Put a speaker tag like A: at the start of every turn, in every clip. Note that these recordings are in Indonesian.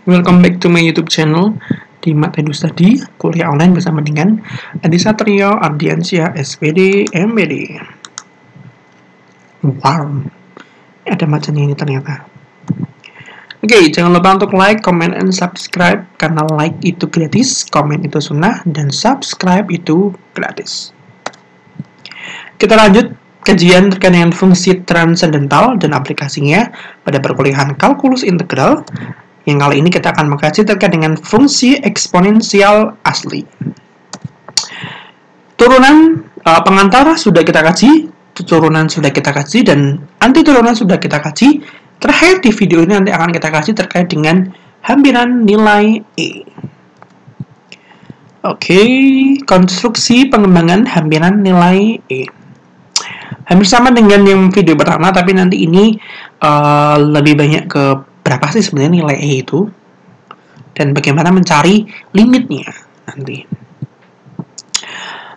A: Welcome back to my YouTube channel di Mata Edu Study, kuliah online bersama dengan Adi Satrio, Ardiansyah, SPD, MBD. Wow, ada macamnya ini ternyata. Oke, jangan lupa untuk like, comment, and subscribe, karena like itu gratis, comment itu sunnah, dan subscribe itu gratis. Kita lanjut kajian terkait dengan fungsi transendental dan aplikasinya pada perkuliahan kalkulus integral. Yang kali ini kita akan mengkaji terkait dengan fungsi eksponensial asli. Turunan pengantar sudah kita kaji, turunan sudah kita kaji, dan anti turunan sudah kita kaji. Terakhir di video ini nanti akan kita kaji terkait dengan hampiran nilai E. Oke, konstruksi pengembangan hampiran nilai E. Hampir sama dengan yang video pertama, tapi nanti ini lebih banyak ke berapa sih sebenarnya nilai E itu, dan bagaimana mencari limitnya nanti.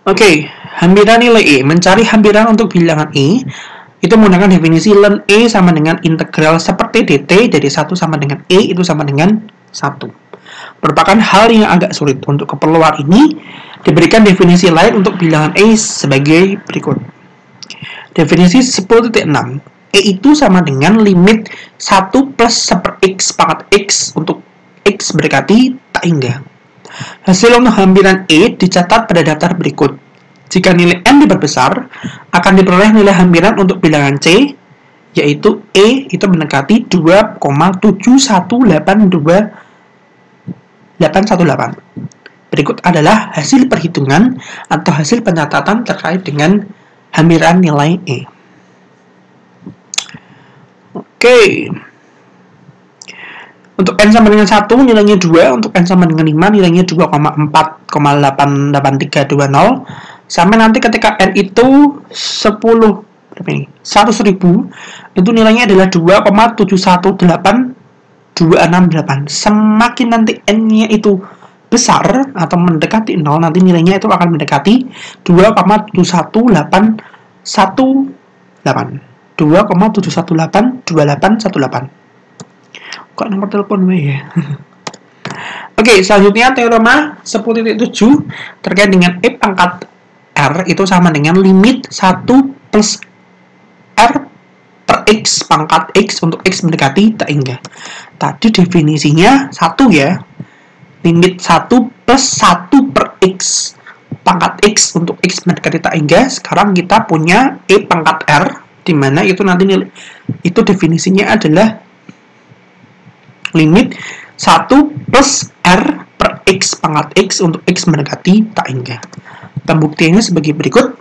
A: Oke, hampiran nilai E. Mencari hampiran untuk bilangan E itu menggunakan definisi ln E sama dengan integral seperti dt dari 1 sama dengan E itu sama dengan 1. Merupakan hal yang agak sulit. Untuk keperluan ini diberikan definisi lain untuk bilangan E sebagai berikut. Definisi 10.6. E itu sama dengan limit 1 plus 1 X pangkat X untuk X mendekati tak hingga. Hasil untuk hampiran E dicatat pada daftar berikut. Jika nilai N diperbesar, akan diperoleh nilai hampiran untuk bilangan C, yaitu E itu mendekati 2,7182818. Berikut adalah hasil perhitungan atau hasil pencatatan terkait dengan hampiran nilai E. Oke. Untuk N sama dengan 1 nilainya 2, untuk N sama dengan 5 nilainya 2,4,88320. Sampai nanti ketika N itu 100.000 itu nilainya adalah 2,718268. Semakin nanti N-nya itu besar atau mendekati 0, nanti nilainya itu akan mendekati 2,71818. 2,7182818. Kok nomor telepon gue ya? Oke, selanjutnya teorema 10.7 terkait dengan E pangkat R itu sama dengan limit 1 plus R per X pangkat X untuk X mendekati tak hingga. Tadi definisinya 1 ya. Limit 1 plus 1 per X pangkat X untuk X mendekati tak hingga. Sekarang kita punya E pangkat R, di mana itu nanti nilai itu definisinya adalah limit 1 plus R per X pangkat X untuk X mendekati tak hingga. Pembuktiannya sebagai berikut.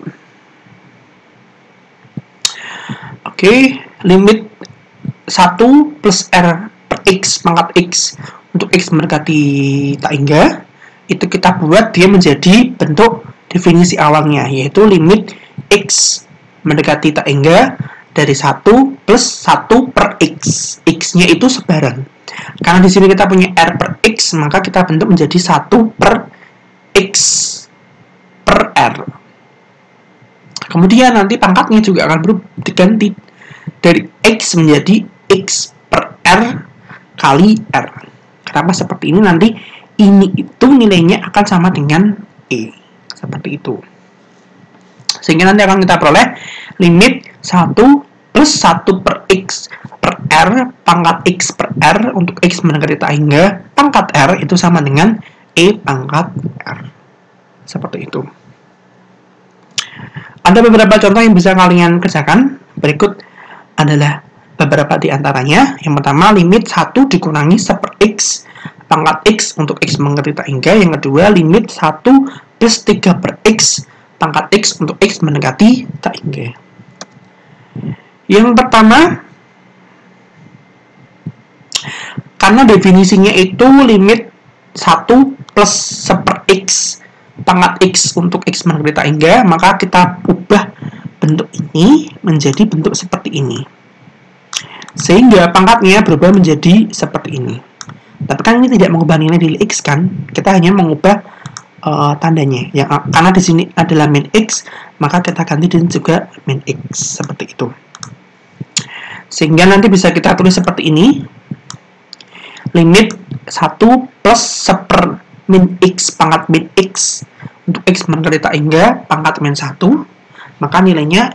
A: Oke, limit 1 plus R per X pangkat X untuk X mendekati tak hingga, itu kita buat dia menjadi bentuk definisi awalnya, yaitu limit X mendekati tak hingga dari 1 plus 1 per X. X-nya itu sebarang. Karena di sini kita punya R per X, maka kita bentuk menjadi 1 per X per R. Kemudian nanti pangkatnya juga akan diganti dari X menjadi X per R kali R. Kenapa seperti ini? Nanti ini itu nilainya akan sama dengan E. Seperti itu. Sehingga nanti akan kita peroleh limit 1 plus 1 per X per R pangkat X per R untuk X mendekati tak hingga pangkat R itu sama dengan E pangkat R. Seperti itu. Ada beberapa contoh yang bisa kalian kerjakan. Berikut adalah beberapa di antaranya. Yang pertama, limit 1 dikurangi 1 per X pangkat X untuk X mendekati tak hingga. Yang kedua, limit 1 plus 3 per X pangkat X untuk X mendekati tak hingga. Yang pertama, karena definisinya itu limit 1 plus 1 per X pangkat X untuk X mendekati tak hingga, maka kita ubah bentuk ini menjadi bentuk seperti ini. Sehingga pangkatnya berubah menjadi seperti ini. Tapi kan ini tidak mengubah nilai X kan? Kita hanya mengubah tandanya. Karena di sini adalah min X, maka kita ganti dengan juga min X seperti itu. Sehingga nanti bisa kita tulis seperti ini. Limit 1 plus 1 min X pangkat min X. Untuk X menangkali tak hingga pangkat min 1, maka nilainya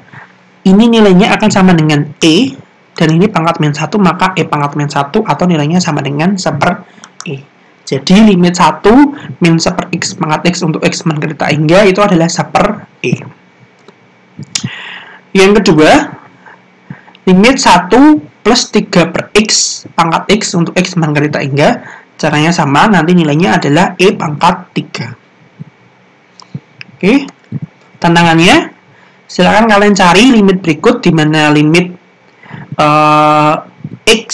A: akan sama dengan E, dan ini pangkat min 1, maka E pangkat min 1 atau nilainya sama dengan 1/E. Jadi limit 1 min 1/X pangkat X untuk X menangkali tak hingga itu adalah 1/E. Yang kedua, limit 1 plus 3/X pangkat X untuk X menangkali tak hingga, caranya sama, nanti nilainya adalah E pangkat 3. Oke, tantangannya, silakan kalian cari limit berikut di mana limit X,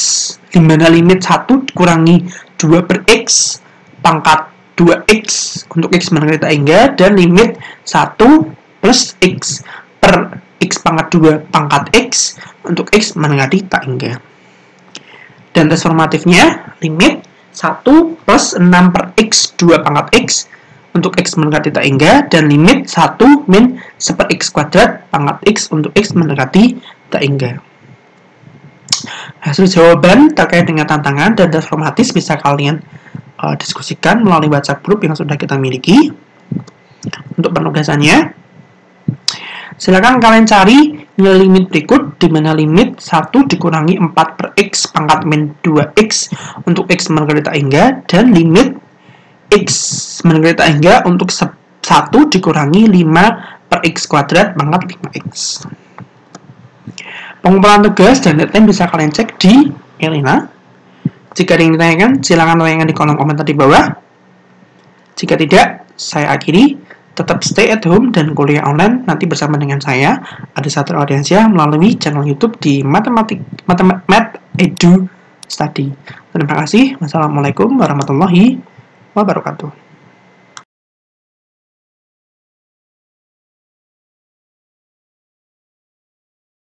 A: di mana limit 1 dikurangi 2/X pangkat 2X untuk X menangkali tak hingga, dan limit 1 plus X per X pangkat 2 pangkat X untuk X menangkali tak hingga. Dan transformatifnya, limit 1 plus 6/X 2 pangkat X untuk X mendekati tak hingga, dan limit 1 min 1/X kuadrat pangkat X untuk X mendekati tak hingga. Hasil jawaban terkait dengan tantangan dan transformatif bisa kalian diskusikan melalui WhatsApp group yang sudah kita miliki. Untuk penugasannya, silakan kalian cari nilai limit berikut di mana limit 1 dikurangi 4/X pangkat min 2X untuk X mendekati tak hingga, dan limit X mendekati tak hingga untuk 1 dikurangi 5/X kuadrat pangkat 5X. Pengumpulan tugas dan deadline bisa kalian cek di Elena. Jika ada yang ditanyakan, silakan tanyakan di kolom komentar di bawah. Jika tidak, saya akhiri. Tetap stay at home dan kuliah online nanti bersama dengan saya, Adisatrio Ardiansyah, melalui channel YouTube di Math Edu Study. Terima kasih. Wassalamualaikum warahmatullahi wabarakatuh.